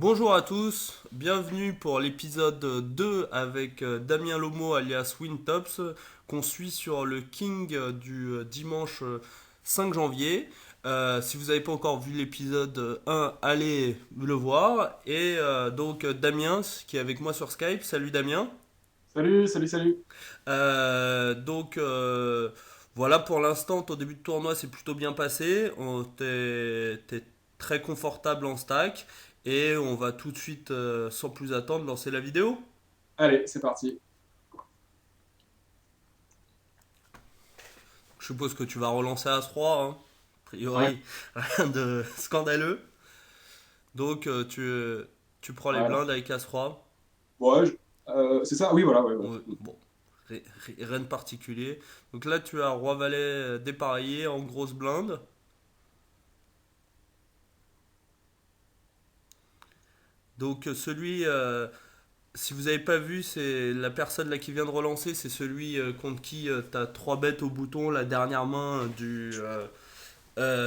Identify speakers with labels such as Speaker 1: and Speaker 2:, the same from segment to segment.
Speaker 1: Bonjour à tous, bienvenue pour l'épisode 2 avec Damien Lomo alias Wintops qu'on suit sur le King du dimanche 5 janvier. Si vous n'avez pas encore vu l'épisode 1, allez le voir. Et donc Damien qui est avec moi sur Skype. Salut Damien.
Speaker 2: Salut, salut, salut.
Speaker 1: Donc voilà, pour l'instant ton début de tournoi s'est plutôt bien passé. T'es très confortable en stack et on va tout de suite, sans plus attendre, lancer la vidéo.
Speaker 2: Allez, c'est parti.
Speaker 1: Je suppose que tu vas relancer As-3, hein. A
Speaker 2: Ouais,
Speaker 1: priori, rien de scandaleux. Donc tu prends les
Speaker 2: ouais,
Speaker 1: blindes avec As-3.
Speaker 2: ouais, c'est ça, oui, voilà, ouais, ouais.
Speaker 1: Bon, rien de particulier. Donc là tu as Roi-Valet dépareillé en grosse blinde. Donc si vous n'avez pas vu, c'est la personne là qui vient de relancer, c'est celui contre qui tu as 3 bêtes au bouton, la dernière main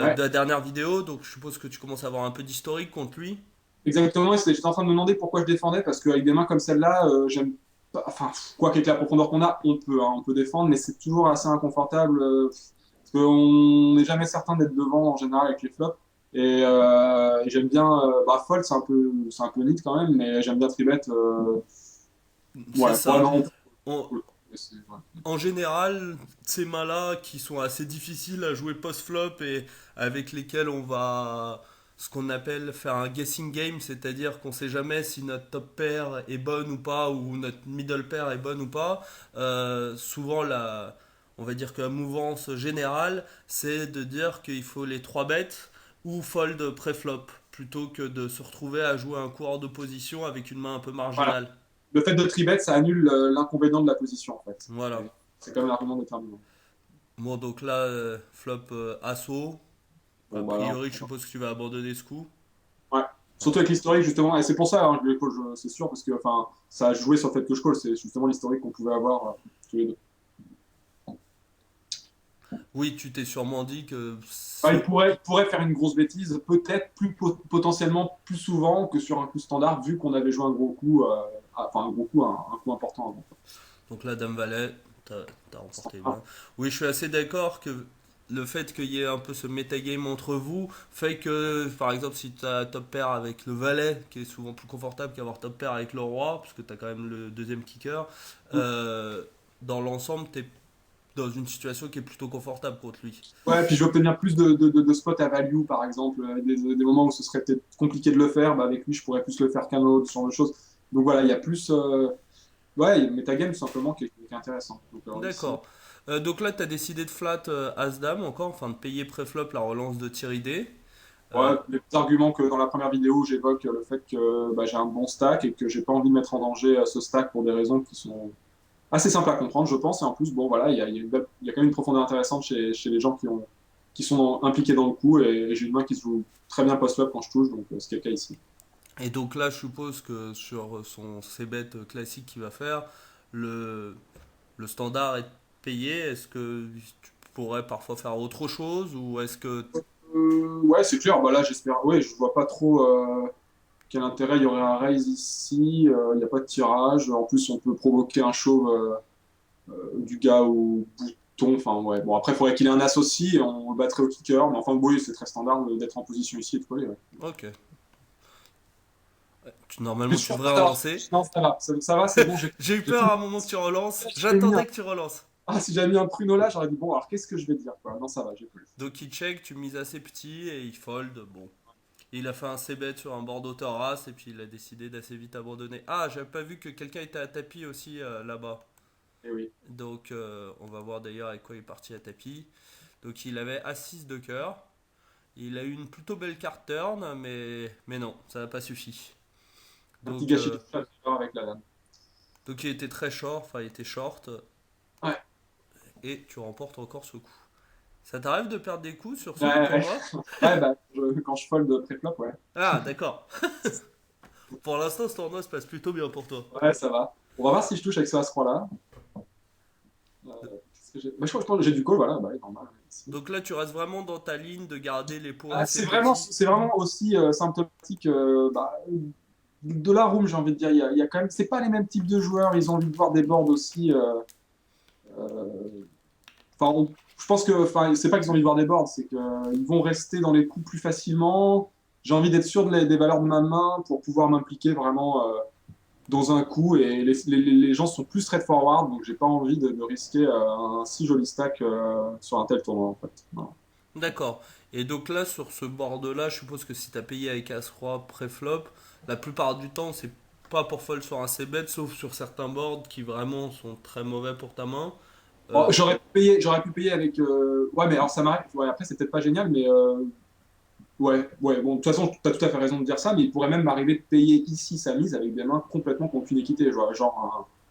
Speaker 2: Ouais,
Speaker 1: de la dernière vidéo. Donc je suppose que tu commences à avoir un peu d'historique contre lui.
Speaker 2: exactement, et j'étais en train de me demander pourquoi je défendais, parce qu'avec des mains comme celle-là, j'aime pas, enfin, quoi qu'avec la profondeur qu'on a, on peut défendre, mais c'est toujours assez inconfortable, parce qu'on n'est jamais certain d'être devant en général avec les flops. Et j'aime bien, fold, c'est un peu neat quand même, mais j'aime bien tribet.
Speaker 1: C'est
Speaker 2: Ouais, ouais,
Speaker 1: ça.
Speaker 2: non,
Speaker 1: On-
Speaker 2: cool. Ouais.
Speaker 1: En général, ces mains-là qui sont assez difficiles à jouer post-flop et avec lesquels on va ce qu'on appelle faire un guessing game, c'est-à-dire qu'on sait jamais si notre top pair est bonne ou pas ou notre middle pair est bonne ou pas. Souvent on va dire que la mouvance générale, c'est de dire qu'il faut les 3 bêtes ou fold pré-flop plutôt que de se retrouver à jouer un coup hors de position avec une main un peu
Speaker 2: Voilà.
Speaker 1: marginale.
Speaker 2: Le fait de tribet, ça annule l'inconvénient de la position, en fait.
Speaker 1: Voilà.
Speaker 2: C'est quand même l'argument déterminant.
Speaker 1: Bon, donc là, flop assaut. A
Speaker 2: Bon, bah alors,
Speaker 1: priori, je suppose que tu vas abandonner ce coup.
Speaker 2: ouais. Surtout avec l'historique, justement. Et c'est pour ça, hein, je vais call, c'est sûr, parce que enfin, ça a joué sur le fait que je call. C'est justement l'historique qu'on pouvait avoir tous les deux.
Speaker 1: Oui, tu t'es sûrement dit que
Speaker 2: Enfin,
Speaker 1: ce...
Speaker 2: il pourrait faire une grosse bêtise, peut-être potentiellement plus souvent que sur un coup standard, vu qu'on avait joué un gros coup, enfin un gros coup, un coup important avant.
Speaker 1: Donc là, Dame Valet, t'as remporté les
Speaker 2: Ah,
Speaker 1: blindes. Oui, je suis assez d'accord que le fait qu'il y ait un peu ce metagame entre vous fait que, par exemple, si t'as top pair avec le Valet, qui est souvent plus confortable qu'avoir top pair avec le Roi, parce que t'as quand même le deuxième kicker,
Speaker 2: mm.
Speaker 1: euh, dans l'ensemble, t'es dans une situation qui est plutôt confortable contre lui.
Speaker 2: Ouais, puis je vais obtenir plus de spots à value, par exemple, des moments où ce serait peut-être compliqué de le faire, bah, avec lui, je pourrais plus le faire qu'un autre, ce genre de choses. Donc voilà, il y a plus. Ouais, il y a le metagame, tout simplement, qui est intéressant. Donc, ici,
Speaker 1: D'accord. Donc là, tu as décidé de flat As-Dame encore, enfin de payer pré-flop la relance de tir idée.
Speaker 2: ouais,
Speaker 1: Euh,
Speaker 2: les petits arguments que dans la première vidéo, j'évoque le fait que bah, j'ai un bon stack et que j'ai pas envie de mettre en danger ce stack pour des raisons qui sont assez simples à comprendre, je pense. Et en plus, bon, voilà, il y a quand même une profondeur intéressante chez les gens qui sont impliqués dans le coup. Et j'ai une main qui se joue très bien post-flop quand je touche, donc ce qui est le cas ici.
Speaker 1: et donc là, je suppose que sur son C-bet classique qu'il va faire, le, le standard est payé. Est-ce que tu pourrais parfois faire autre chose ou est-ce que...
Speaker 2: Ouais, c'est clair. Bah là, j'espère. Ouais, je vois pas trop quel intérêt il y aurait à raise ici. Il n'y a pas de tirage. En plus, on peut provoquer un shove du gars au bouton. Enfin, ouais. Bon, après, il faudrait qu'il ait un as aussi et on le battrait au kicker. Mais enfin, oui, c'est très standard d'être en position ici et de coller. Ouais.
Speaker 1: Ok.
Speaker 2: Je
Speaker 1: Normalement,
Speaker 2: suis
Speaker 1: tu
Speaker 2: sûr
Speaker 1: devrais
Speaker 2: que ça va.
Speaker 1: relancer.
Speaker 2: Non, ça va. Ça va, c'est bon.
Speaker 1: J'ai eu
Speaker 2: J'ai
Speaker 1: peur
Speaker 2: tout.
Speaker 1: à un moment que tu relances.
Speaker 2: J'ai mis un...
Speaker 1: J'attendais que tu relances.
Speaker 2: Ah, si j'avais mis un pruneau là, j'aurais dit, bon, alors qu'est-ce que je vais dire, quoi. Non, ça va, j'ai plus.
Speaker 1: Donc il check, tu mises assez petit et il fold. Bon, il a fait un c-bet sur un board d'auteur as et puis il a décidé d'assez vite abandonner. Ah, j'avais pas vu que quelqu'un était à tapis aussi là-bas.
Speaker 2: Et oui.
Speaker 1: Donc on va voir d'ailleurs avec quoi il est parti à tapis. Donc il avait As-6 de cœur. Il a eu une plutôt belle carte turn, mais non, ça n'a pas suffi.
Speaker 2: Un petit
Speaker 1: Donc,
Speaker 2: gâchis
Speaker 1: euh,
Speaker 2: de faveur avec la dame.
Speaker 1: donc il était très short, enfin il était short,
Speaker 2: Ouais.
Speaker 1: et tu remportes encore ce coup. Ça t'arrive de perdre des coups sur ce
Speaker 2: Ouais,
Speaker 1: tournoi?
Speaker 2: ouais, bah, quand je fold pré-flop, ouais.
Speaker 1: Ah, d'accord. Pour l'instant, ce tournoi se passe plutôt bien pour toi.
Speaker 2: Ouais, ça va. On va voir si je touche avec ce As-3 là. Bah, je crois que j'ai du call, voilà, bah, normal. Ici.
Speaker 1: Donc là, tu restes vraiment dans ta ligne de garder les pots
Speaker 2: Ah,
Speaker 1: assez petits.
Speaker 2: c'est vraiment aussi symptomatique. Bah, de la room, j'ai envie de dire. Il y a quand même, c'est pas les mêmes types de joueurs. Ils ont envie de voir des boards aussi. Euh, Enfin, je pense que, enfin, c'est pas qu'ils ont envie de voir des boards, c'est qu'ils vont rester dans les coups plus facilement. J'ai envie d'être sûr des valeurs de ma main pour pouvoir m'impliquer vraiment dans un coup. Et les gens sont plus straightforward, donc j'ai pas envie de risquer un si joli stack sur un tel tournoi en fait. Voilà.
Speaker 1: D'accord. Et donc là, sur ce board-là, je suppose que si t'as payé avec As-Roi pré-flop, la plupart du temps, c'est pas pour fold sur un c-bet, sauf sur certains boards qui vraiment sont très mauvais pour ta main.
Speaker 2: Bon,
Speaker 1: Euh,
Speaker 2: j'aurais pu payer avec. Ouais, mais alors ça m'arrive. Ouais, après, c'est peut-être pas génial, mais ouais, ouais. Bon, de toute façon, tu as tout à fait raison de dire ça, mais il pourrait même m'arriver de payer ici sa mise avec des mains complètement qui n'ont aucune équité.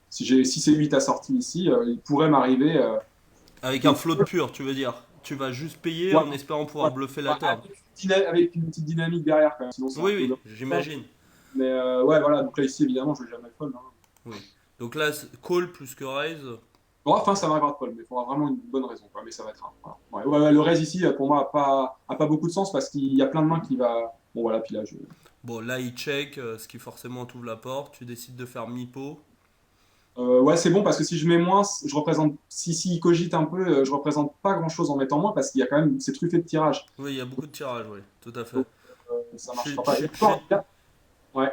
Speaker 2: Si j'ai 6 et 8 assortis ici, il pourrait m'arriver
Speaker 1: avec un
Speaker 2: de.
Speaker 1: float pur, tu veux dire. Tu vas juste payer
Speaker 2: Ouais,
Speaker 1: en espérant pouvoir
Speaker 2: ouais,
Speaker 1: bluffer la
Speaker 2: ouais,
Speaker 1: turn.
Speaker 2: avec une petite dynamique derrière, quand même. Sinon, c'est un
Speaker 1: Oui,
Speaker 2: peu.
Speaker 1: oui, j'imagine.
Speaker 2: Mais ouais, voilà. Donc là, ici, évidemment, je vais jamais le fold, hein.
Speaker 1: Oui. Donc là, call plus que raise.
Speaker 2: Bon, enfin, ça m'arrivera de fold, mais il faudra vraiment une bonne raison, quoi. Mais ça va être un. Voilà. Ouais, ouais, ouais, le raise ici, pour moi, a pas beaucoup de sens parce qu'il y a plein de mains qui va. Bon, voilà, puis là, je.
Speaker 1: Bon, là, il check, ce qui forcément t'ouvre la porte. Tu décides de faire mi-pot.
Speaker 2: Ouais, c'est bon parce que si je mets moins, je représente. Si cogite un peu, je représente pas grand-chose en mettant moins parce qu'il y a quand même. C'est truffé de tirages.
Speaker 1: Oui, il y a beaucoup de tirages, oui, tout à fait.
Speaker 2: Donc, ça
Speaker 1: Je suis,
Speaker 2: marchera
Speaker 1: je
Speaker 2: pas.
Speaker 1: suis-
Speaker 2: Et
Speaker 1: je suis-
Speaker 2: encore, ouais.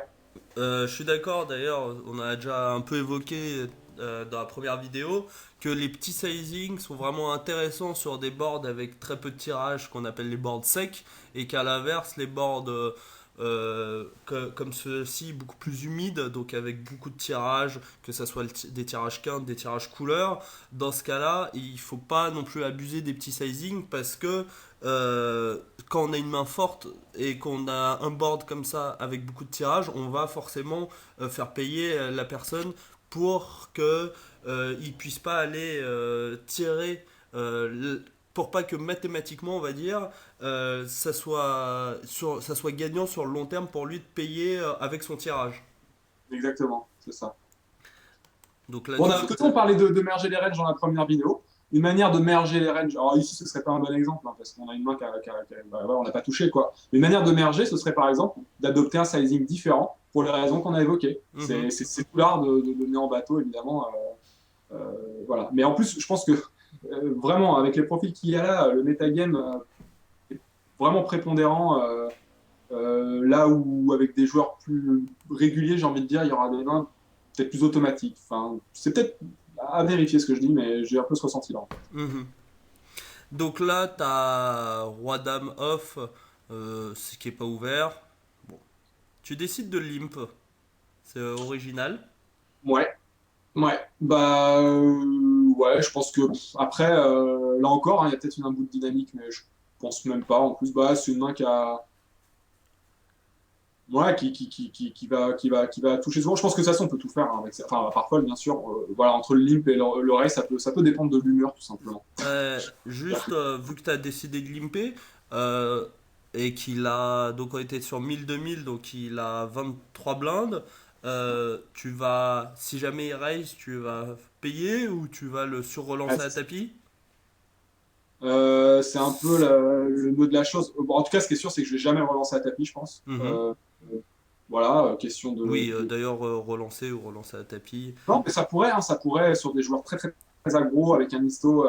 Speaker 1: je suis d'accord, d'ailleurs, on a déjà un peu évoqué dans la première vidéo que les petits sizings sont vraiment intéressants sur des boards avec très peu de tirage qu'on appelle les boards secs et qu'à l'inverse les boards comme ceux-ci beaucoup plus humides donc avec beaucoup de tirages que ça soit des tirages quintes, des tirages couleurs, dans ce cas-là il faut pas non plus abuser des petits sizings parce que quand on a une main forte et qu'on a un board comme ça avec beaucoup de tirages, on va forcément faire payer la personne pour que il puisse pas aller tirer pour pas que mathématiquement on va dire ça soit gagnant sur le long terme pour lui de payer avec son tirage.
Speaker 2: Exactement, c'est ça.
Speaker 1: Donc là
Speaker 2: Bon,
Speaker 1: tu
Speaker 2: d'un autre côté, on parlait de merger les ranges dans la première vidéo. Une manière de merger les ranges, alors ici, ce serait pas un bon exemple, hein, parce qu'on a une main bah, voilà, on n'a pas touché, quoi. Une manière de merger, ce serait par exemple d'adopter un sizing différent pour les raisons qu'on a évoquées.
Speaker 1: Mhm.
Speaker 2: C'est tout l'art de mener en bateau, évidemment. Voilà. Mais en plus, je pense que vraiment, avec les profils qu'il y a là, le metagame est vraiment prépondérant. Là où, avec des joueurs plus réguliers, j'ai envie de dire, il y aura des mains peut-être plus automatiques. Enfin, c'est peut-être à vérifier ce que je dis, mais j'ai un peu ce ressenti-là, en fait.
Speaker 1: Mhm. Donc là t'as roi dame off, ce qui est pas ouvert. Bon, tu décides de limp, c'est original.
Speaker 2: Ouais, ouais. Bah, ouais, je pense que après, là encore, hein, il y a peut-être un bout de dynamique, mais je pense même pas. En plus, bah, c'est une main ouais, qui va toucher souvent. Je pense que ça, on peut tout faire, hein, avec ça. Enfin, par fold, bien sûr. Voilà, entre le limp et le raise, ça peut dépendre de l'humeur, tout simplement.
Speaker 1: Juste, vu que tu as décidé de limper, euh, et qu'il a donc on était sur 1000-2000, donc il a 23 blindes, tu vas, si jamais il raise, tu vas payer ou tu vas le
Speaker 2: Ouais,
Speaker 1: surrelancer à tapis.
Speaker 2: c'est un peu le nœud de la chose. Bon, en tout cas, ce qui est sûr, c'est que je vais jamais relancer à tapis, je pense.
Speaker 1: Mhm.
Speaker 2: Voilà, question
Speaker 1: Oui, d'ailleurs, relancer ou relancer à tapis.
Speaker 2: Non, mais ça pourrait sur des joueurs très très, très aggro avec un histo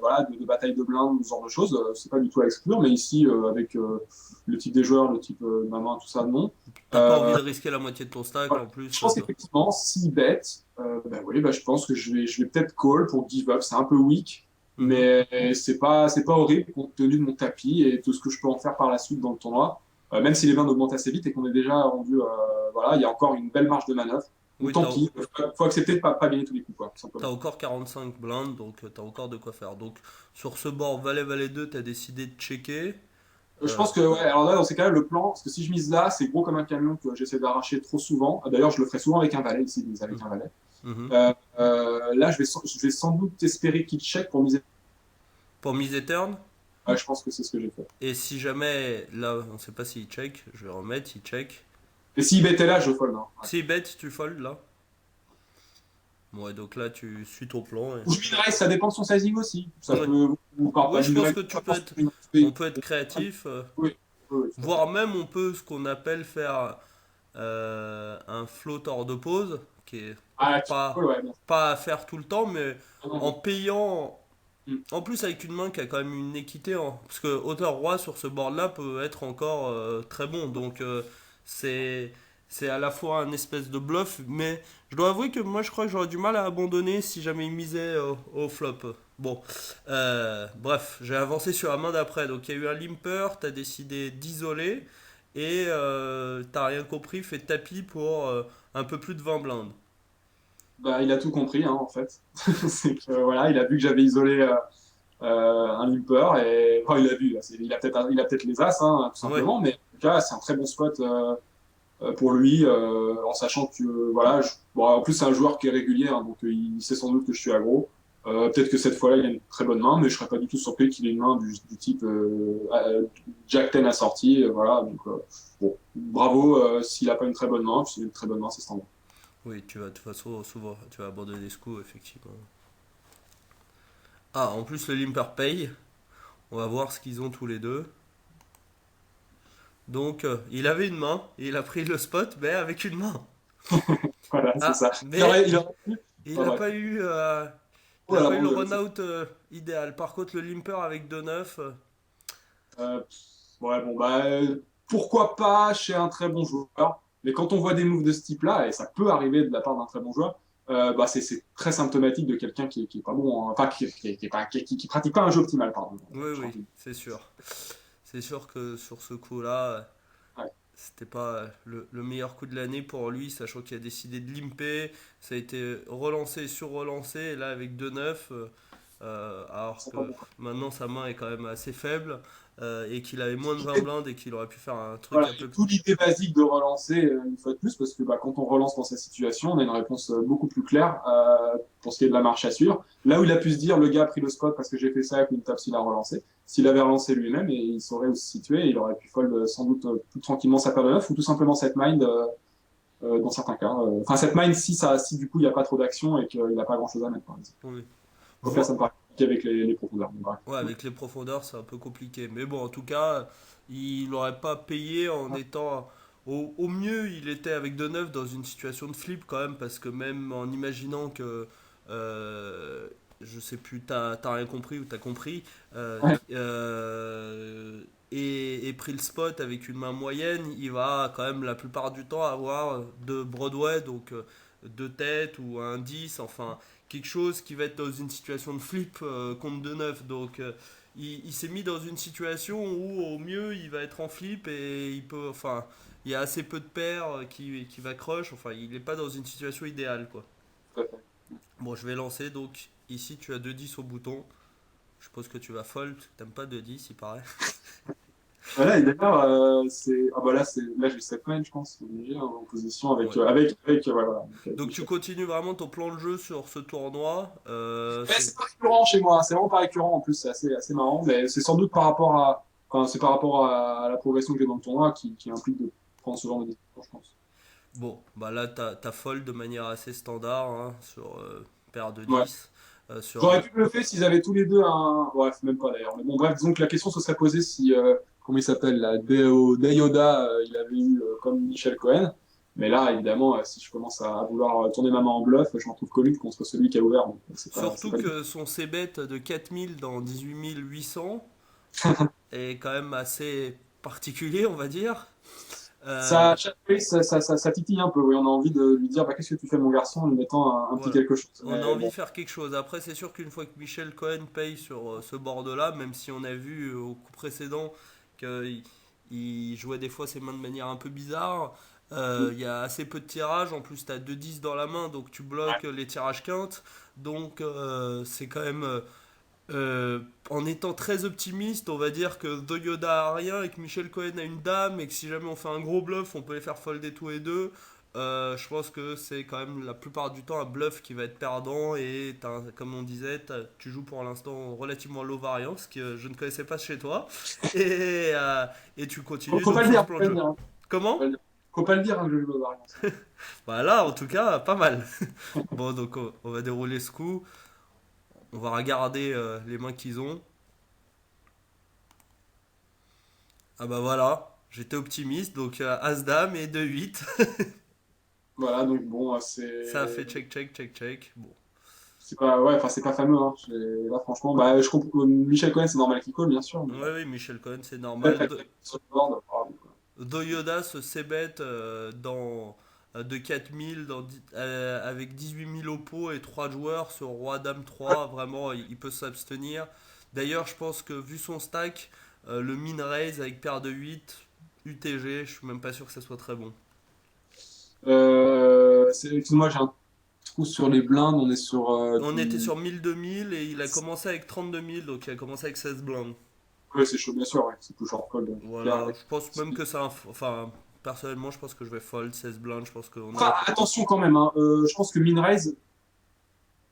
Speaker 2: voilà, de bataille de blindes, ce genre de choses. C'est pas du tout à exclure, mais ici, avec le type des joueurs, le type maman, tout ça, non.
Speaker 1: T'as pas envie
Speaker 2: Euh,
Speaker 1: de risquer la moitié de ton stack
Speaker 2: voilà.
Speaker 1: en plus.
Speaker 2: Je pense qu'effectivement, si bet, ben oui, ben je pense que je vais peut-être call pour give up. C'est un peu weak,
Speaker 1: Mhm.
Speaker 2: mais c'est pas horrible compte tenu de mon tapis et tout ce que je peux en faire par la suite dans le tournoi. Même si les blindes augmentent assez vite et qu'on est déjà rendu, voilà, il y a encore une belle marge de manœuvre. Donc
Speaker 1: Oui,
Speaker 2: tant pis, faut accepter de pas gagner tous les coups, quoi, tout
Speaker 1: t'as
Speaker 2: simplement.
Speaker 1: encore 45 blindes, donc t'as encore de quoi faire. Donc sur ce bord Valet-Valet 2, t'as décidé de checker.
Speaker 2: Je
Speaker 1: Euh,
Speaker 2: pense que, ouais, alors là, dans ces cas-là, le plan, parce que si je mise là, c'est gros comme un camion que j'essaie d'arracher trop souvent. D'ailleurs, je le ferai souvent avec un valet, ici, je mise avec un valet.
Speaker 1: mhm.
Speaker 2: Là, je vais sans doute espérer qu'il check pour miser.
Speaker 1: Pour miser turn.
Speaker 2: Ouais, je pense que c'est ce que j'ai fait.
Speaker 1: Et si jamais, là, on sait pas s'il check, je vais remettre, il check.
Speaker 2: Et s'il bêtait là, je fold, hein. Ouais.
Speaker 1: S'il bet, tu fold là. Ouais, donc là, tu suis ton plan.
Speaker 2: Ou je minerais, ça dépend de son sizing aussi. Ça
Speaker 1: Ouais.
Speaker 2: peut, ou pas
Speaker 1: Oui, je pense
Speaker 2: minerais,
Speaker 1: que tu
Speaker 2: pas
Speaker 1: peux
Speaker 2: forcément
Speaker 1: être, on
Speaker 2: oui,
Speaker 1: peut être créatif,
Speaker 2: oui, oui, tout à fait.
Speaker 1: voire même on peut ce qu'on appelle faire. un float hors de pause, qui est
Speaker 2: Ah, tu
Speaker 1: pas,
Speaker 2: ouais, bien.
Speaker 1: pas à faire tout le temps, mais
Speaker 2: Ah, non,
Speaker 1: en
Speaker 2: non.
Speaker 1: payant,
Speaker 2: Mm.
Speaker 1: en plus avec une main qui a quand même une équité, hein, parce que hauteur roi sur ce board-là peut être encore très bon, donc c'est c'est à la fois un espèce de bluff, mais je dois avouer que moi je crois que j'aurais du mal à abandonner si jamais il misait au flop. Bon, bref, j'ai avancé sur la main d'après, donc il y a eu un limper, t'as décidé d'isoler, et t'as rien compris, fait tapis pour un peu plus de 20 blindes.
Speaker 2: Bah, il a tout compris, hein, en fait. C'est que, voilà, il a vu que j'avais isolé un limper et enfin, il a vu, il a peut-être les as, hein, tout
Speaker 1: Ouais,
Speaker 2: simplement, mais en tout cas, c'est un très bon spot pour lui, en sachant que voilà, bon, en plus c'est un joueur qui est régulier, hein, donc il sait sans doute que je suis aggro. Peut-être que cette fois-là, il a une très bonne main, mais je serais pas du tout surpris qu'il ait une main du type Jack 10 assorti, voilà. Donc bon, bravo s'il a pas une très bonne main, puis s'il a une très bonne main, c'est standard.
Speaker 1: oui, tu vas de toute façon souvent, tu vas abandonner ce coup, effectivement. Ah, en plus le limper paye. On va voir ce qu'ils ont tous les deux. Donc, il avait une main, et il a pris le spot, mais avec une main.
Speaker 2: Voilà, c'est
Speaker 1: Ah,
Speaker 2: ça.
Speaker 1: mais
Speaker 2: Il aurait pu.
Speaker 1: il
Speaker 2: Enfin,
Speaker 1: n'a
Speaker 2: bref.
Speaker 1: pas eu,
Speaker 2: Oh
Speaker 1: il a
Speaker 2: là là,
Speaker 1: pas eu
Speaker 2: bon,
Speaker 1: le run-out idéal. Par contre, le limper avec 2-9,
Speaker 2: euh, ouais, bon, bah, pourquoi pas chez un très bon joueur, mais quand on voit des moves de ce type-là, et ça peut arriver de la part d'un très bon joueur, bah, c'est très symptomatique de quelqu'un qui est pas bon, hein. Enfin, qui pratique pas un jeu optimal, pardon.
Speaker 1: oui,
Speaker 2: J'ai
Speaker 1: oui,
Speaker 2: envie de-
Speaker 1: c'est sûr. C'est sûr que sur ce coup-là,
Speaker 2: Ouais,
Speaker 1: c'était pas le meilleur coup de l'année pour lui, sachant qu'il a décidé de limper. Ça a été relancé, sur-relancé, et là avec 2-9. Alors
Speaker 2: c'est pas
Speaker 1: que
Speaker 2: bon.
Speaker 1: maintenant sa main est quand même assez faible et qu'il avait moins de 20 blindes et qu'il aurait pu faire un truc
Speaker 2: Voilà,
Speaker 1: un
Speaker 2: et
Speaker 1: peu.
Speaker 2: d'où l'idée basique de relancer une fois de plus, parce que bah, quand on relance dans cette situation, on a une réponse beaucoup plus claire pour ce qui est de la marche à suivre. Là où il a pu se dire, le gars a pris le spot parce que j'ai fait ça avec une table s'il a relancé. S'il avait relancé lui-même, et il saurait où se situer, et il aurait pu fold sans doute plus tranquillement sa paire de neuf, ou tout simplement cette mind dans certains cas. Enfin, cette mind si du coup il n'y a pas trop d'action et qu'il n'a pas grand-chose à mettre, par exemple.
Speaker 1: Oui.
Speaker 2: Donc là, ça
Speaker 1: Vo-
Speaker 2: me paraît compliqué avec les profondeurs. Donc, bref.
Speaker 1: ouais, avec les profondeurs, c'est un peu compliqué. Mais bon, en tout cas, il n'aurait pas payé en étant. Au mieux, il était avec 2-9 dans une situation de flip quand même, parce que même en imaginant que. Je sais plus, t'as rien compris ou t'as compris.
Speaker 2: Ouais,
Speaker 1: Et pris le spot avec une main moyenne, il va quand même la plupart du temps avoir de Broadway, donc deux têtes ou un 10, enfin quelque chose qui va être dans une situation de flip contre 2-9. Donc il s'est mis dans une situation où au mieux il va être en flip et il peut, enfin, il y a assez peu de paires qui va crush, enfin il n'est pas dans une situation idéale quoi.
Speaker 2: tout à fait.
Speaker 1: Bon, je vais lancer donc ici tu as 2-10 au bouton. Je suppose que tu vas fold, t'aimes pas 2-10 il paraît.
Speaker 2: Voilà, et d'ailleurs, ah bah là, là j'ai 7 mains, je pense, obligé, hein, en position
Speaker 1: Ouais.
Speaker 2: voilà, voilà, avec
Speaker 1: Donc tu
Speaker 2: Michel.
Speaker 1: continues vraiment ton plan de jeu sur ce tournoi.
Speaker 2: Mais c'est pas récurrent chez moi, c'est vraiment pas récurrent en plus, c'est assez marrant, mais c'est sans doute par rapport enfin, c'est par rapport à la progression que j'ai dans le tournoi qui implique de prendre ce genre de décision, je pense.
Speaker 1: Bon, bah là t'as fold de manière assez standard hein, sur paire de
Speaker 2: Ouais.
Speaker 1: 10. Sur
Speaker 2: J'aurais pu le faire s'ils avaient tous les deux un. Bref, même pas d'ailleurs. Mais bon, bref, disons que la question se serait posée si, comment il s'appelle, là, Deyoda, il avait eu comme Michel Cohen. Mais là, évidemment, si je commence à vouloir tourner ma main en bluff, je m'en trouve commune contre celui qui a ouvert. Donc, c'est
Speaker 1: Surtout
Speaker 2: pas...
Speaker 1: que son c-bet de 4000 dans 18800 est quand même assez particulier, on va dire. Euh,
Speaker 2: Oui, ça titille un peu. Oui, on a envie de lui dire, bah, qu'est-ce que tu fais, mon garçon, en lui mettant un petit
Speaker 1: voilà.
Speaker 2: quelque chose.
Speaker 1: On a
Speaker 2: Mais
Speaker 1: envie de
Speaker 2: bon,
Speaker 1: faire quelque chose. Après, c'est sûr qu'une fois que Michel Cohen paye sur ce board-là, même si on a vu au coup précédent qu'il jouait des fois ses mains de manière un peu bizarre, il y a assez peu de tirages. En plus, tu as 2-10 dans la main, donc tu bloques les tirages quintes. Donc, c'est quand même. En étant très optimiste, on va dire que The Yoda a rien et que Michel Cohen a une dame et que si jamais on fait un gros bluff, on peut les faire folder tous les deux. Je pense que c'est quand même la plupart du temps un bluff qui va être perdant et comme on disait, tu joues pour l'instant relativement low variance que je ne connaissais pas chez toi et, euh, et tu continues
Speaker 2: faut
Speaker 1: donc
Speaker 2: pas le
Speaker 1: sur ce
Speaker 2: dire,
Speaker 1: plan
Speaker 2: faut
Speaker 1: de
Speaker 2: pas le
Speaker 1: jeu.
Speaker 2: dire, hein. Faut pas
Speaker 1: Comment?
Speaker 2: le dire. Faut pas le dire, hein, que je joue au variance.
Speaker 1: Voilà, en tout cas, pas mal. Bon, donc on va dérouler ce coup. On va regarder les mains qu'ils ont. Ah bah voilà, J'étais optimiste, donc As-Dame et 2-8.
Speaker 2: Voilà, donc bon,
Speaker 1: Ça a fait check, check, check, check. Bon.
Speaker 2: c'est pas, ouais, enfin, c'est pas fameux, hein. Là, franchement, bah, je comprends, Michel Cohen, c'est normal qu'il call, bien sûr, mais
Speaker 1: Ouais, oui, Michel Cohen, c'est
Speaker 2: peut-être
Speaker 1: normal.
Speaker 2: avec sur le board, bravo, quoi.
Speaker 1: Doyoda se s'ébête de 4000 avec 18 000 au pot et 3 joueurs sur Roi Dame 3. Vraiment, il peut s'abstenir. D'ailleurs, je pense que vu son stack, le min raise avec paire de 8 UTG, je suis même pas sûr que ça soit très bon.
Speaker 2: Excuse-moi, j'ai un trou sur les blindes, on est sur
Speaker 1: On était
Speaker 2: du.
Speaker 1: sur 1000-2000 et il a commencé avec 32 000, donc il a commencé avec 16 blindes.
Speaker 2: Ouais, c'est chaud, bien sûr, ouais. C'est plus short call, clair.
Speaker 1: Voilà, je pense même que ça. Enfin, personnellement, je pense que je vais fold 16 blindes. Je pense qu'on
Speaker 2: Enfin,
Speaker 1: a.
Speaker 2: attention quand même, hein. Je pense que min raise,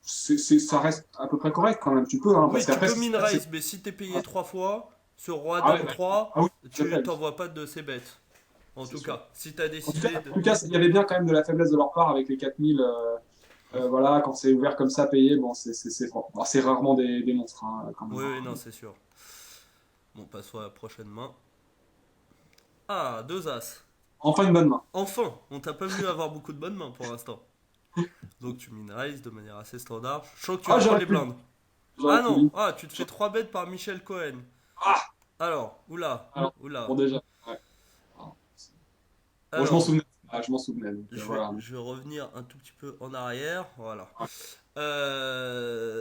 Speaker 2: ça reste à peu près correct quand même. Tu peux, hein, parce
Speaker 1: Oui, tu
Speaker 2: qu'après,
Speaker 1: peux
Speaker 2: ce qui se
Speaker 1: min
Speaker 2: passe, c'est.
Speaker 1: raise, mais si t'es payé 3 fois, sur Roi
Speaker 2: Ah,
Speaker 1: Dame
Speaker 2: ouais,
Speaker 1: 3,
Speaker 2: ah oui, tout à
Speaker 1: tu
Speaker 2: fait.
Speaker 1: t'envoies pas de ces bêtes. En
Speaker 2: C'est
Speaker 1: tout
Speaker 2: sûr.
Speaker 1: cas, si t'as
Speaker 2: En tout cas,
Speaker 1: décidé de.
Speaker 2: il y avait bien quand même de la faiblesse de leur part avec les 4000. Voilà, quand c'est ouvert comme ça, payé, bon, c'est fort. Alors, c'est rarement des monstres, hein, quand même,
Speaker 1: Oui, oui, non,
Speaker 2: hein.
Speaker 1: c'est sûr. Bon, passons à la prochaine main. Ah, deux As.
Speaker 2: Enfin, une bonne main.
Speaker 1: Enfin, on t'a pas vu avoir beaucoup de bonnes mains pour l'instant. Donc tu min raise de manière assez standard. Je sens que tu
Speaker 2: Ah,
Speaker 1: vas prendre les blindes.
Speaker 2: j'aurais
Speaker 1: Ah
Speaker 2: pu
Speaker 1: non,
Speaker 2: limp.
Speaker 1: ah, tu te fais 3 bêtes par Michel Cohen.
Speaker 2: Ah!
Speaker 1: Alors, oula,
Speaker 2: Alors, bon,
Speaker 1: oula.
Speaker 2: déjà. Ouais. Bon, je m'en
Speaker 1: Alors,
Speaker 2: souvenais. Ah, je m'en souvenais. Donc, voilà.
Speaker 1: je vais revenir un tout petit peu en arrière. Voilà.
Speaker 2: Ouais.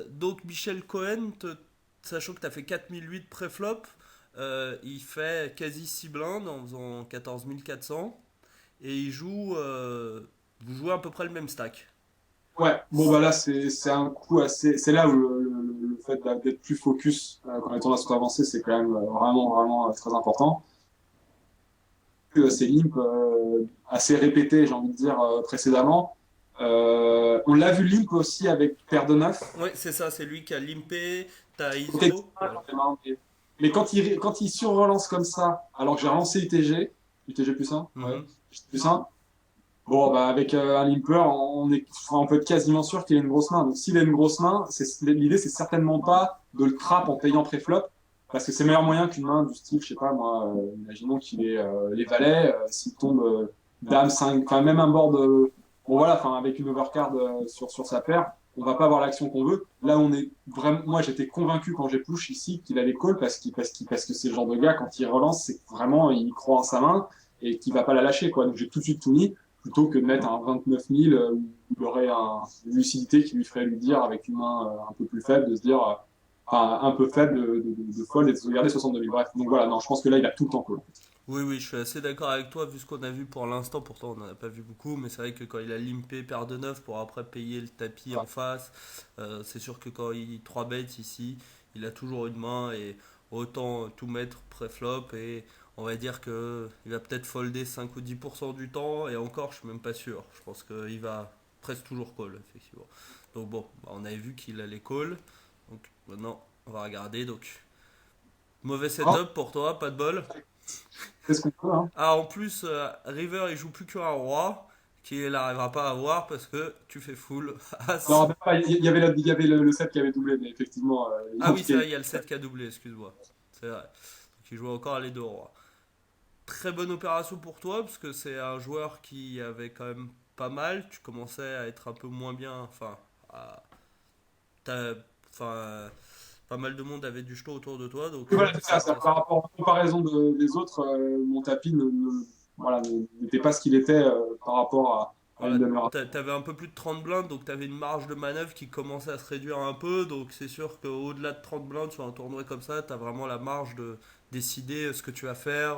Speaker 1: Donc Michel Cohen, sachant que tu as fait 4008 pré-flop, il fait quasi 6 blindes en faisant 14400 et vous jouez à peu près le même stack.
Speaker 2: Ouais, bon, bah là, c'est un coup assez. C'est là où le fait d'être plus focus quand les tournois sont avancés, c'est quand même vraiment très important. Ces limps assez répétés, j'ai envie de dire, précédemment. On l'a vu limp aussi avec paire de 9.
Speaker 1: Oui, c'est ça, c'est lui qui a limpé, t'as
Speaker 2: Ok.
Speaker 1: ISO. Voilà.
Speaker 2: Mais quand il sur-relance comme ça, alors que j'ai relancé UTG, UTG plus 1, ouais,
Speaker 1: Mhm.
Speaker 2: plus 1, bon, bah, avec un limper, on peut être quasiment sûr qu'il a une grosse main. Donc, s'il a une grosse main, l'idée, c'est certainement pas de le trap en payant pré-flop, parce que c'est le meilleur moyen qu'une main du style, je sais pas, moi, imaginons qu'il ait les valets, s'il tombe dame 5, enfin, même un board, bon, voilà, enfin, avec une overcard sur sa paire, on va pas avoir l'action qu'on veut. Là, on est vraiment, moi, j'étais convaincu quand j'ai push ici qu'il allait call parce que c'est le genre de gars, quand il relance, c'est que vraiment, il croit en sa main et qu'il va pas la lâcher, quoi. Donc, j'ai tout de suite tout mis plutôt que de mettre un 29 000 où il aurait une lucidité qui lui ferait lui dire avec une main un peu plus faible, de se dire, enfin, un peu faible de fold et de se regarder 62 000. Bref, donc voilà, non, je pense que là, il a tout le temps call.
Speaker 1: Oui, oui, je suis assez d'accord avec toi, vu ce qu'on a vu pour l'instant. Pourtant, on n'en a pas vu beaucoup, mais c'est vrai que quand il a limpé paire de 9 pour après payer le tapis en face, c'est sûr que quand il 3 bêtes ici, il a toujours une main et autant tout mettre pré-flop et on va dire que il va peut-être folder 5 ou 10% du temps et encore, je suis même pas sûr. Je pense qu'il va presque toujours call, effectivement. Donc bon, bah, on avait vu qu'il allait call. Donc maintenant, on va regarder. Donc, mauvais
Speaker 2: Oh,
Speaker 1: setup pour toi, pas de bol.
Speaker 2: c'est ce qu'on peut, hein.
Speaker 1: Ah, en plus, River il joue plus qu'un roi, qu'il n'arrivera pas à avoir parce que tu fais full As.
Speaker 2: Alors, il y avait le set qui avait doublé, mais effectivement,
Speaker 1: Ah oui, c'est
Speaker 2: il
Speaker 1: vrai, il y a le 7 qui a doublé, excuse-moi. C'est vrai. Donc il joue encore les deux rois. Très bonne opération pour toi parce que c'est un joueur qui avait quand même pas mal. Tu commençais à être un peu moins bien. Enfin, t'as- enfin, pas mal de monde avait du jeton autour de toi, donc
Speaker 2: voilà, c'est
Speaker 1: c'est
Speaker 2: ça, par
Speaker 1: intéressant.
Speaker 2: rapport en comparaison des autres, mon tapis voilà, n'était pas ce qu'il était par rapport à une
Speaker 1: Voilà,
Speaker 2: demi-heure.
Speaker 1: t'avais un peu plus de 30 blindes, donc t'avais une marge de manœuvre qui commençait à se réduire un peu. Donc c'est sûr qu'au-delà de 30 blindes sur un tournoi comme ça, t'as vraiment la marge de décider ce que tu vas faire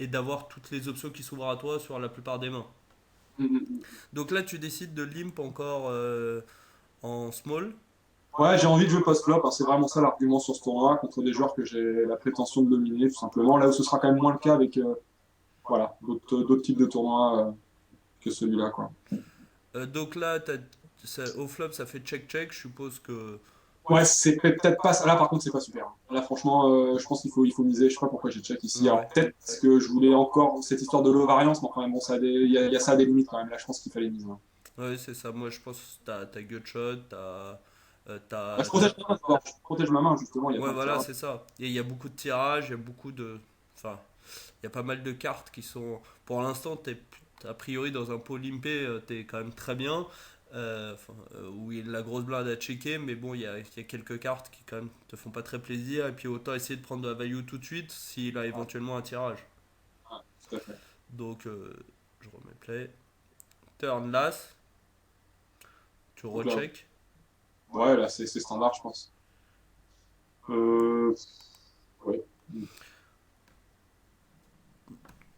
Speaker 1: et d'avoir toutes les options qui s'ouvrent à toi sur la plupart des mains. Donc là, tu décides de limp encore en small.
Speaker 2: Ouais, j'ai envie de jouer post-flop, hein, c'est vraiment ça l'argument sur ce tournoi, contre des joueurs que j'ai la prétention de dominer, tout simplement. Là où ce sera quand même moins le cas avec voilà, d'autres types de tournois que celui-là, quoi.
Speaker 1: Donc là, au flop, ça fait check-check. Je suppose que.
Speaker 2: Ouais, c'est peut-être pas ça. Là, par contre, c'est pas super, hein. Là, franchement, je pense il faut miser. Je sais pas pourquoi j'ai check ici. Alors,
Speaker 1: Ouais.
Speaker 2: peut-être parce que je voulais encore cette histoire de low variance, mais quand même, bon, il y a ça à des limites quand même. Là, je pense qu'il fallait miser, hein.
Speaker 1: Ouais, c'est ça. Moi, je pense que t'as gutshot,
Speaker 2: Bah, je protège ma main, justement, il y a
Speaker 1: Ouais,
Speaker 2: plein de
Speaker 1: voilà,
Speaker 2: tirages.
Speaker 1: c'est ça. Et il y a beaucoup de tirages, il y a beaucoup de. Enfin. il y a pas mal de cartes qui sont. Pour l'instant, a priori dans un pot limpé, t'es quand même très bien. Où il y a de la grosse blinde à checker, mais bon, il y a quelques cartes qui quand même te font pas très plaisir. Et puis autant essayer de prendre de la value tout de suite s'il a
Speaker 2: Ouais,
Speaker 1: éventuellement un tirage.
Speaker 2: ouais, tout à fait.
Speaker 1: Donc, je remets play. Turn last, tu
Speaker 2: Donc là,
Speaker 1: recheck.
Speaker 2: ouais, là, c'est standard, je pense. Euh, ouais.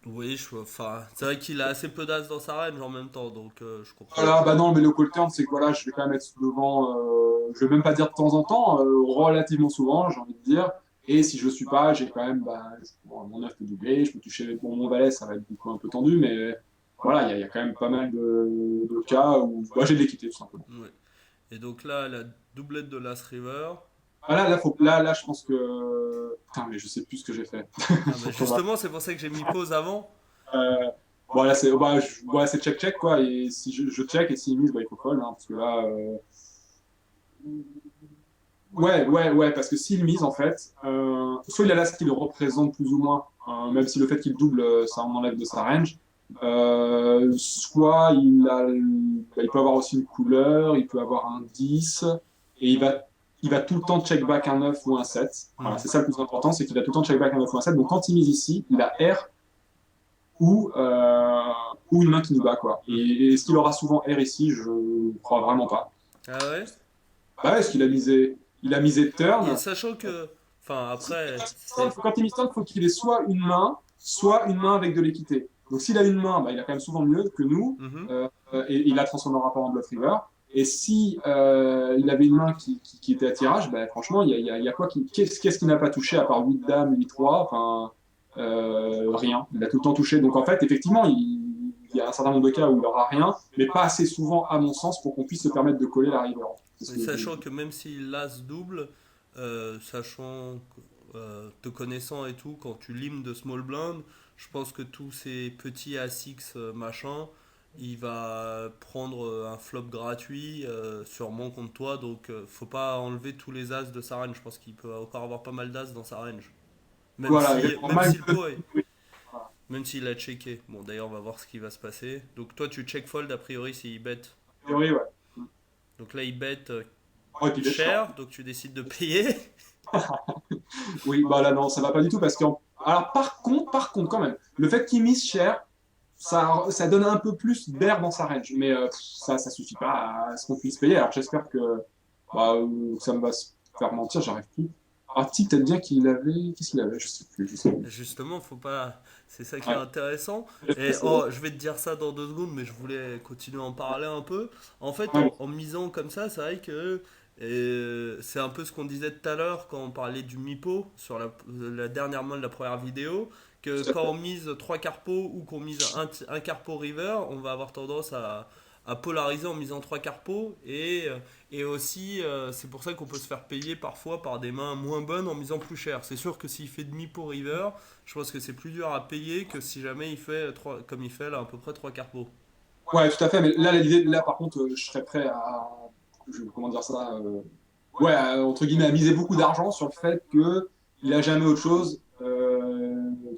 Speaker 1: Oui, enfin, c'est vrai qu'il a assez peu d'as dans sa range en même temps, donc je comprends.
Speaker 2: Voilà, bah non, mais le call turn, c'est que voilà, je vais quand même être devant, je vais même pas dire de temps en temps, relativement souvent, j'ai envie de dire. Et si je le suis pas, j'ai quand même, bah, bon, mon œuf peut doubler, je peux toucher bon, mon valet, ça va être du coup un peu tendu, mais voilà, il y a quand même pas mal de cas où bah, j'ai de l'équité, tout simplement.
Speaker 1: Ouais. Et donc là, la doublette de Last River.
Speaker 2: Ah, là, je pense que. Putain, mais je sais plus ce que j'ai fait.
Speaker 1: Ah bah
Speaker 2: Faut qu'on va-
Speaker 1: justement, c'est pour ça que j'ai mis pause avant.
Speaker 2: Euh, bon, là, c'est check-check, quoi. Et si je check, et s'il mise, bah, il faut fold, hein, parce que là. Ouais, parce que s'il mise, en fait, soit il a l'as qui le représente plus ou moins, même si le fait qu'il double, ça en enlève de sa range. Soit bah, il peut avoir aussi une couleur, il peut avoir un 10 et il va tout le temps check back un 9 ou un 7. Voilà,
Speaker 1: Mhm.
Speaker 2: c'est ça le plus important, c'est qu'il va tout le temps check back un 9 ou un 7. Donc quand il mise ici, il a R ou, euh, ou une main qui nous bat, quoi.
Speaker 1: Mhm.
Speaker 2: Et est-ce qu'il aura souvent R ici? Je ne crois vraiment pas.
Speaker 1: Ah ouais.
Speaker 2: Bah, est-ce qu'il a il a misé
Speaker 1: Et
Speaker 2: turn?
Speaker 1: sachant que, enfin après,
Speaker 2: Quand il mise turn, il faut qu'il ait soit une main avec de l'équité. Donc s'il a une main, bah, il a quand même souvent mieux que nous,
Speaker 1: Mhm.
Speaker 2: et il la transformera pas en bluff river. Et si il avait une main qui était à tirage, bah, franchement, il y a quoi qu'est-ce qu'il n'a pas touché à part 8 dames, 8 3, enfin, rien. Il a tout le temps touché. Donc en fait, effectivement, il y a un certain nombre de cas où il n'aura rien, mais pas assez souvent, à mon sens, pour qu'on puisse se permettre de coller la river. C'est ce
Speaker 1: Mais
Speaker 2: que je...
Speaker 1: sachant que même s'il l'as double, sachant te connaissant et tout, quand tu limes de small blind, je pense que tous ces petits A6 machin, il va prendre un flop gratuit sûrement contre toi, donc faut pas enlever tous les as de sa range. Je pense qu'il peut encore avoir pas mal d'as dans sa range. Même
Speaker 2: Voilà,
Speaker 1: si,
Speaker 2: exactement.
Speaker 1: même si le pot est,
Speaker 2: Oui, voilà.
Speaker 1: même s'il a checké. Bon, d'ailleurs, on va voir ce qui va se passer. Donc toi, tu check fold a priori s'il bet.
Speaker 2: A priori, ouais.
Speaker 1: Donc là, il bet
Speaker 2: Oh, et puis les shorts.
Speaker 1: cher, donc tu décides de payer.
Speaker 2: Oui, bah là, non, ça va pas du tout parce que. Alors, par contre, quand même, le fait qu'il mise cher, ça donne un peu plus d'air dans sa range. Mais ça suffit pas à ce qu'on puisse payer. Alors, j'espère que bah, ça me va se faire mentir, j'arrive plus. Ah, si, peut-être bien qu'il avait. Qu'est-ce qu'il avait? Je sais plus. Je sais plus.
Speaker 1: Justement, faut pas. C'est ça qui est
Speaker 2: Ouais.
Speaker 1: intéressant. Et
Speaker 2: C'est
Speaker 1: oh, je vais te dire ça dans 2 secondes, mais je voulais continuer à en parler un peu. En fait,
Speaker 2: ouais,
Speaker 1: en misant comme ça, c'est vrai que c'est un peu ce qu'on disait tout à l'heure quand on parlait du MIPO sur la dernière main de la première vidéo. Que
Speaker 2: tout à
Speaker 1: quand
Speaker 2: fait.
Speaker 1: on mise 3 carpos ou qu'on mise un carpo river, on va avoir tendance à polariser en misant 3 carpos. Et aussi, c'est pour ça qu'on peut se faire payer parfois par des mains moins bonnes en misant plus cher. C'est sûr que s'il fait demi pour river, je pense que c'est plus dur à payer que si jamais il fait comme il fait là, à peu près 3 carpos.
Speaker 2: Ouais, tout à fait. Mais là, l'idée, là, par contre, je serais prêt à. Comment dire ça? Ouais, entre guillemets, à miser beaucoup d'argent sur le fait qu'il a jamais autre chose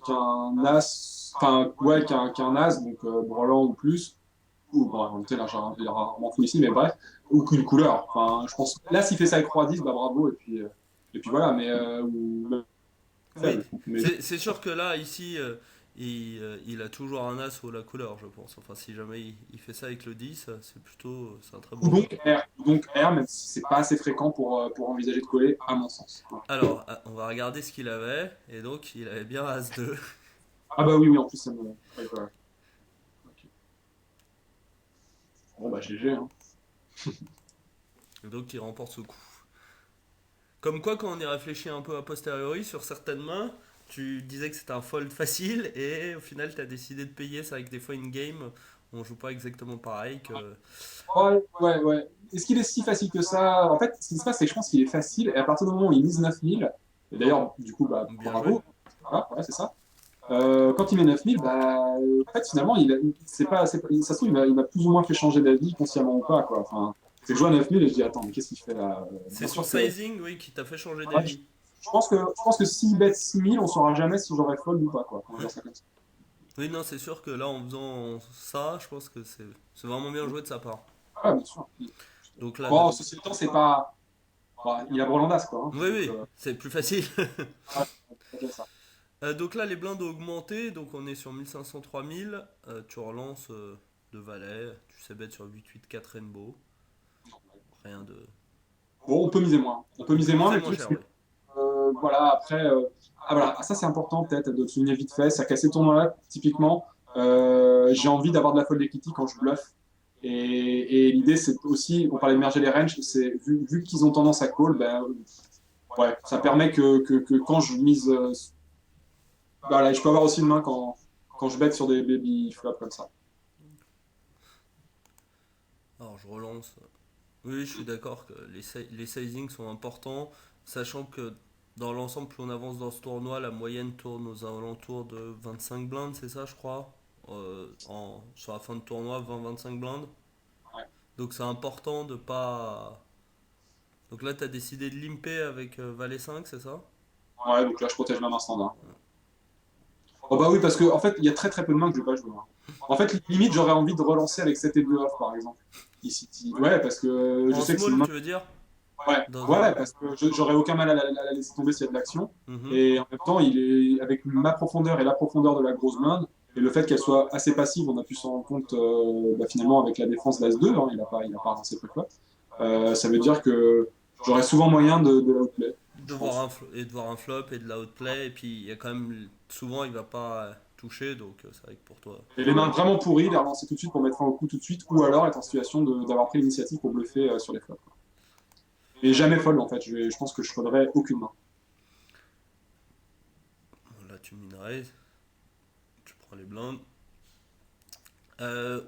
Speaker 2: qu'un as, enfin, ouais, qu'un as, donc brelan ou plus, ou bon, en réalité, là, j'ai rarement tout ici, mais bref, ou qu'une couleur. Enfin, je pense, là, s'il fait ça avec 3-10, bah bravo, et puis voilà, mais ou même
Speaker 1: Oui,
Speaker 2: faible. Mais
Speaker 1: c'est sûr que là, ici, il a toujours un as ou la couleur, je pense. Enfin, si jamais il fait ça avec le 10, c'est un très
Speaker 2: ou
Speaker 1: bon jeu.
Speaker 2: donc R, même si c'est pas assez fréquent pour envisager de coller, à mon sens. Voilà.
Speaker 1: Alors, on va regarder ce qu'il avait. Et donc, il avait bien as 2.
Speaker 2: Ah bah oui, oui, en plus, ça me. Ouais, ouais. Ok. Bon, bah GG, hein.
Speaker 1: Et donc, il remporte ce coup. Comme quoi, quand on y réfléchit un peu a posteriori sur certaines mains, tu disais que c'était un fold facile et au final, tu as décidé de payer. C'est vrai que des fois, in-game, on joue pas exactement pareil que.
Speaker 2: Ouais. Est-ce qu'il est si facile que ça? En fait, ce qui se passe, c'est que je pense qu'il est facile, et à partir du moment où il mise 9000, et d'ailleurs, du coup, bah,
Speaker 1: Bien joué.
Speaker 2: bravo, voilà, ouais, c'est ça. Quand il met 9000, bah, en fait, finalement, ça se trouve, il m'a plus ou moins fait changer d'avis, consciemment ou pas, quoi. Enfin, c'est que je joue à 9000 et je dis, attends, mais qu'est-ce qu'il fait là?
Speaker 1: C'est
Speaker 2: Bien
Speaker 1: son
Speaker 2: sûr que.
Speaker 1: sizing, oui, qui t'a fait changer
Speaker 2: Ouais,
Speaker 1: d'avis.
Speaker 2: je pense que s'il bet 6000, on saura jamais si j'aurais fold ou pas, quoi. On va dire ça comme ça.
Speaker 1: Oui, non, c'est sûr que là, en faisant ça, je pense que c'est vraiment bien joué de sa part.
Speaker 2: Ah, bien sûr.
Speaker 1: Donc là,
Speaker 2: Bon, ceci étant, c'est pas. Bah, il a Brolandas, quoi. Hein.
Speaker 1: oui,
Speaker 2: Donc,
Speaker 1: oui, c'est plus facile.
Speaker 2: ouais, c'est comme ça.
Speaker 1: Donc là, les blindes ont augmenté, donc on est sur 1500-3000. Tu relances de valet, tu sais bet sur 8-8-4 Rainbow. Rien de.
Speaker 2: Bon, on peut miser moins. On peut
Speaker 1: On peut
Speaker 2: miser moins,
Speaker 1: miser
Speaker 2: mais le
Speaker 1: moins
Speaker 2: truc,
Speaker 1: cher,
Speaker 2: c'est
Speaker 1: oui.
Speaker 2: voilà, après. Ah, voilà, ça c'est important peut-être de le souligner vite fait. C'est qu'à ces tournois-là, typiquement, j'ai envie d'avoir de la fold equity quand je bluffe. Et l'idée, c'est aussi, on parlait de merger les ranges, c'est vu qu'ils ont tendance à call, ben, ouais, ça permet que quand je mise. Voilà, je peux avoir aussi une main quand je bet sur des baby flops comme ça.
Speaker 1: Alors je relance. Oui, je suis d'accord que les sizings sont importants, sachant que dans l'ensemble, plus on avance dans ce tournoi, la moyenne tourne aux alentours de 25 blindes, c'est ça, je crois. Sur la fin de tournoi, 20-25 blindes.
Speaker 2: Ouais.
Speaker 1: Donc c'est important de pas. Donc là, tu as décidé de limper avec Valet 5, c'est ça?
Speaker 2: Ouais, donc là, je protège ma main standard. Oh bah oui, parce qu'en fait, il y a très très peu de mains que je vais pas jouer. Hein. En fait, limite, j'aurais envie de relancer avec 7 et 2 off, par exemple. Ici, ouais, parce que je
Speaker 1: En
Speaker 2: sais que c'est une
Speaker 1: small,
Speaker 2: main.
Speaker 1: tu veux dire?
Speaker 2: Ouais,
Speaker 1: Dans un.
Speaker 2: ouais, parce que j'aurais aucun mal à la laisser tomber s'il y a de l'action.
Speaker 1: Mhm.
Speaker 2: Et en même temps, il est avec ma profondeur et la profondeur de la grosse blinde, et le fait qu'elle soit assez passive, on a pu s'en rendre compte bah, finalement avec la défense d'As-2, hein, il a pas lancé pré-flop. Ça veut dire que j'aurais souvent moyen de la outplay,
Speaker 1: De
Speaker 2: je
Speaker 1: voir
Speaker 2: pense.
Speaker 1: et de voir un flop et de la outplay. Et puis il y a quand même. Souvent, il va pas toucher, donc c'est vrai que pour toi.
Speaker 2: Et les mains vraiment pourries, les relancer tout de suite pour mettre fin au coup tout de suite, ou alors être en situation d'avoir pris l'initiative pour bluffer sur les flops. Et jamais fold en fait, je pense que je folderais aucune main.
Speaker 1: Bon, là, tu minerais, tu prends les blindes.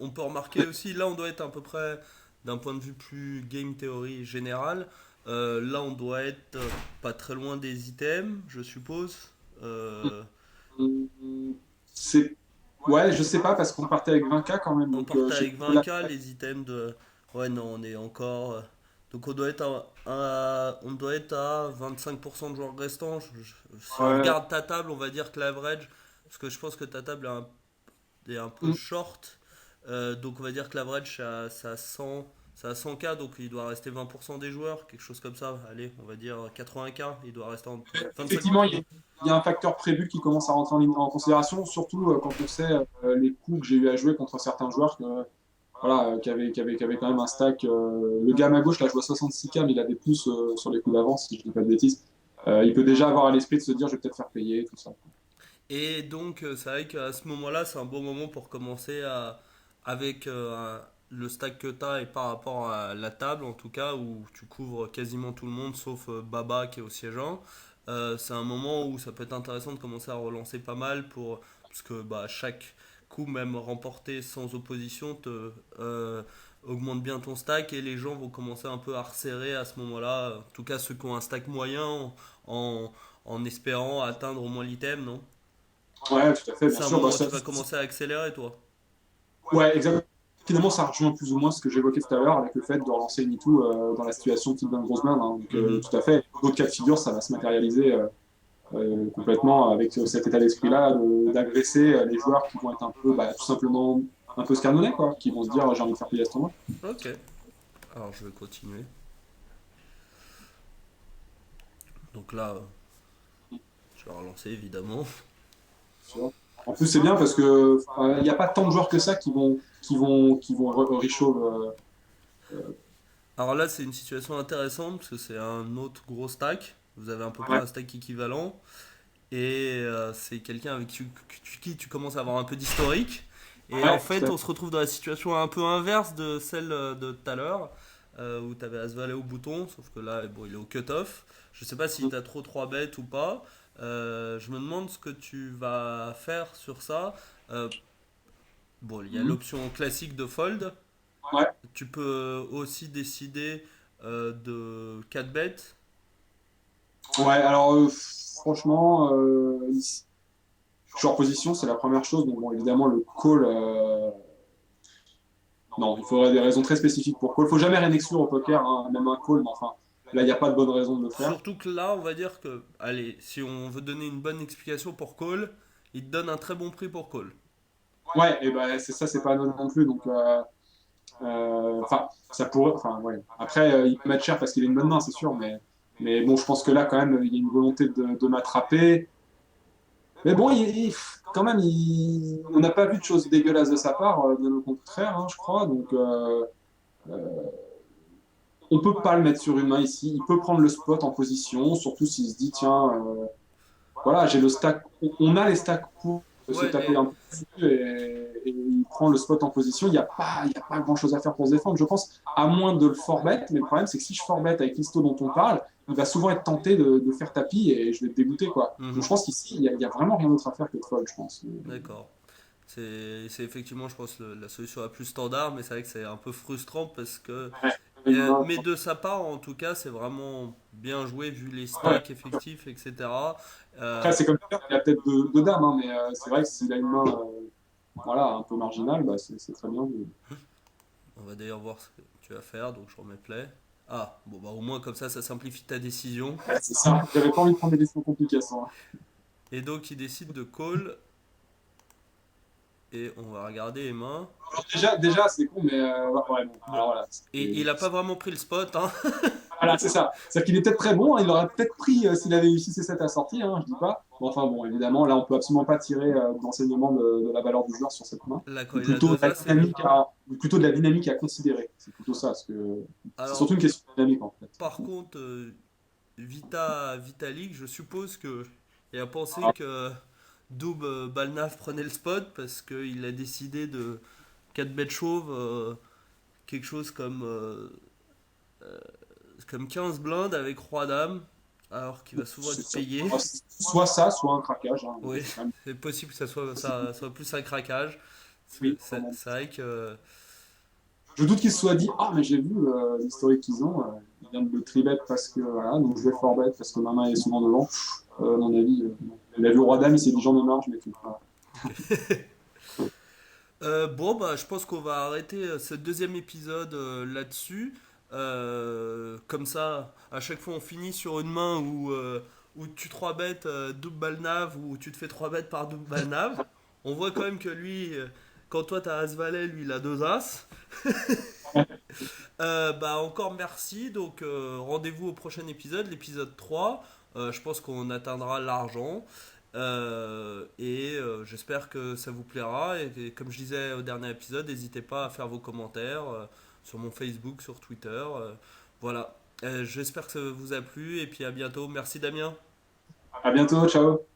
Speaker 1: On peut remarquer aussi, là, on doit être à peu près d'un point de vue plus game theory général. Là, on doit être pas très loin des items, je suppose. Euh,
Speaker 2: C'est Ouais, je sais pas parce qu'on partait avec 20K quand même,
Speaker 1: on
Speaker 2: donc
Speaker 1: partait
Speaker 2: je sais
Speaker 1: avec
Speaker 2: pas.
Speaker 1: 20K, les items de. Ouais, non, on est encore. Donc on doit être on doit être à 25% de joueurs restants. Si on
Speaker 2: Ouais.
Speaker 1: regarde ta table, on va dire que l'average, parce que je pense que ta table est un peu
Speaker 2: Mm.
Speaker 1: short. Donc on va dire que l'average c'est à 100, c'est à 100K, donc il doit rester 20% des joueurs, quelque chose comme ça. Allez, on va dire 80K, il doit rester en 25.
Speaker 2: Effectivement, il y a un facteur prévu qui commence à rentrer en considération, surtout quand on sait les coups que j'ai eu à jouer contre certains joueurs voilà, qui avaient quand même un stack. Le gars à ma gauche, là, je vois 66K, mais il avait plus sur les coups d'avance, si je dis pas de bêtises. Il peut déjà avoir à l'esprit de se dire, je vais peut-être faire payer, tout ça.
Speaker 1: Et donc c'est vrai qu'à ce moment-là, c'est un bon moment pour commencer avec le stack que tu as et par rapport à la table en tout cas, où tu couvres quasiment tout le monde sauf Baba qui est au siégeant. C'est un moment où ça peut être intéressant de commencer à relancer pas mal parce que bah, chaque coup, même remporté sans opposition, augmente bien ton stack et les gens vont commencer un peu à resserrer à ce moment-là. En tout cas, ceux qui ont un stack moyen en, en espérant atteindre au moins l'item, non?
Speaker 2: Ouais, tout à fait, bien
Speaker 1: C'est un
Speaker 2: sûr. Bah,
Speaker 1: moment où tu vas commencer à accélérer, toi.
Speaker 2: ouais, exactement. Finalement, ça rejoint plus ou moins ce que j'évoquais tout à l'heure avec le fait de relancer une MeToo dans la situation type d'un grosse main. Hein. Donc,
Speaker 1: Mhm.
Speaker 2: tout à fait. D'autres cas de figure, ça va se matérialiser complètement avec cet état d'esprit-là d'agresser les joueurs qui vont être un peu, bah, tout simplement, un peu scarnonnés, quoi, qui vont se dire j'ai envie de faire payer à ce tournoi.
Speaker 1: Ok. Alors, je vais continuer. Donc là, je vais relancer, évidemment.
Speaker 2: Tu vois. En plus, c'est bien parce que il n'y a pas tant de joueurs que ça qui vont reshow.
Speaker 1: Alors là, c'est une situation intéressante parce que c'est un autre gros stack. Vous avez à peu près
Speaker 2: Ouais,
Speaker 1: un stack équivalent. Et c'est quelqu'un avec qui tu commences à avoir un peu d'historique. Et en
Speaker 2: ouais, tout
Speaker 1: fait,
Speaker 2: à
Speaker 1: on se retrouve dans la situation un peu inverse de celle de tout à l'heure, où tu avais As-Valet au bouton, sauf que là, bon, il est au cut-off. Je sais pas si tu as trop 3 bêtes ou pas. Je me demande ce que tu vas faire sur ça. Euh, bon, il y a
Speaker 2: fait.
Speaker 1: l'option classique de fold.
Speaker 2: Ouais.
Speaker 1: Tu peux aussi décider de 4 bêtes.
Speaker 2: Ouais, alors franchement, je suis en position, c'est la première chose. Donc, bon, évidemment, le call, non, il faudrait des raisons très spécifiques pour call. Il faut jamais rien exclure au poker, hein, même un call, mais enfin, là, il n'y a pas de bonne raison de le faire.
Speaker 1: Surtout que là, on va dire que, allez, si on veut donner une bonne explication pour Cole, il te donne un très bon prix pour Cole.
Speaker 2: Ouais, et ben c'est ça, c'est pas anodin non plus. Donc, enfin, ça pourrait. Enfin, ouais. Après, il peut mettre cher parce qu'il a une bonne main, c'est sûr, mais bon, je pense que là, quand même, il y a une volonté de m'attraper. Mais bon, quand même, on n'a pas vu de choses dégueulasses de sa part, bien au contraire, hein, je crois. Donc, on peut pas le mettre sur une main ici. Il peut prendre le spot en position, surtout s'il se dit, tiens, voilà, j'ai le stack. On a les stacks pour se
Speaker 1: Ouais,
Speaker 2: taper un peu dessus et il prend le spot en position. Il y a pas grand-chose à faire pour se défendre, je pense, à moins de le forbet. Mais le problème, c'est que si je forbet avec l'histo dont on parle, il va souvent être tenté de faire tapis et je vais te dégoûter, quoi. Donc je
Speaker 1: mhm,
Speaker 2: pense qu'ici, il y a vraiment rien d'autre à faire que de fold, je pense.
Speaker 1: d'accord. C'est effectivement, je pense, la solution la plus standard, mais c'est vrai que c'est un peu frustrant parce que.
Speaker 2: Ouais. Une main,
Speaker 1: Mais de sa part, en tout cas, c'est vraiment bien joué vu les
Speaker 2: ouais.
Speaker 1: stacks effectifs, etc.
Speaker 2: Après,
Speaker 1: Euh,
Speaker 2: c'est comme ça, il a peut-être deux dames, hein, mais c'est vrai que s'il a une main voilà, un peu marginale, bah, c'est très bien.
Speaker 1: on va d'ailleurs voir ce que tu vas faire, donc je remets play. Ah, bon, bah au moins comme ça simplifie ta décision.
Speaker 2: Ouais, c'est ça. J'avais pas envie de prendre des décisions compliquées à ça.
Speaker 1: Et donc il décide de call, et on va regarder les mains.
Speaker 2: Alors déjà c'est con, mais ouais, bon,
Speaker 1: Bon,
Speaker 2: alors voilà.
Speaker 1: et il a pas vraiment pris le spot, hein.
Speaker 2: Voilà, c'est ça. C'est-à-dire qu'il est peut-être très bon, hein, il aurait peut-être pris s'il avait eu 6 et 7 à sortir, hein, je dis pas. Bon, enfin bon, évidemment, là on peut absolument pas tirer d'enseignement de la valeur du joueur sur cette main.
Speaker 1: Là, quand
Speaker 2: Ou
Speaker 1: il a
Speaker 2: plutôt de
Speaker 1: deux
Speaker 2: la
Speaker 1: as, c'est mieux.
Speaker 2: dynamique ou plutôt de la dynamique à considérer. C'est plutôt ça, parce que c'est
Speaker 1: Alors,
Speaker 2: surtout une question de dynamique en fait.
Speaker 1: par contre, Vitalik, je suppose que il a pensé
Speaker 2: Ah,
Speaker 1: que Doub Balnaf prenait le spot parce qu'il a décidé de 4 bêtes chauves, quelque chose comme 15 blindes avec roi dame, alors qu'il va souvent être payé.
Speaker 2: soit ça, soit un craquage, hein.
Speaker 1: Oui,
Speaker 2: C'est quand même-
Speaker 1: c'est possible que ça soit plus un craquage. Parce que
Speaker 2: oui,
Speaker 1: c'est vrai que.
Speaker 2: je doute qu'ils se soient dit, ah, mais j'ai vu l'historique qu'ils ont, ils viennent de tribet parce que, voilà, donc je vais forbet parce que ma main est souvent devant. À mon avis, il a vu Roi Dame, il s'est dit, j'en ai marre, je mets tout. Voilà.
Speaker 1: Bon, bah, je pense qu'on va arrêter ce deuxième épisode là-dessus. Comme ça, à chaque fois, on finit sur une main où tu 3 bêtes double balnave ou tu te fais 3 bêtes par double balnave. On voit quand même que lui, quand toi t'as As-Valet, lui il a 2 As. Bah, encore merci. Donc, rendez-vous au prochain épisode, l'épisode 3. Je pense qu'on atteindra l'argent. J'espère que ça vous plaira. Et comme je disais au dernier épisode, n'hésitez pas à faire vos commentaires sur mon Facebook, sur Twitter. Voilà. J'espère que ça vous a plu et puis à bientôt. Merci Damien.
Speaker 2: À bientôt, ciao.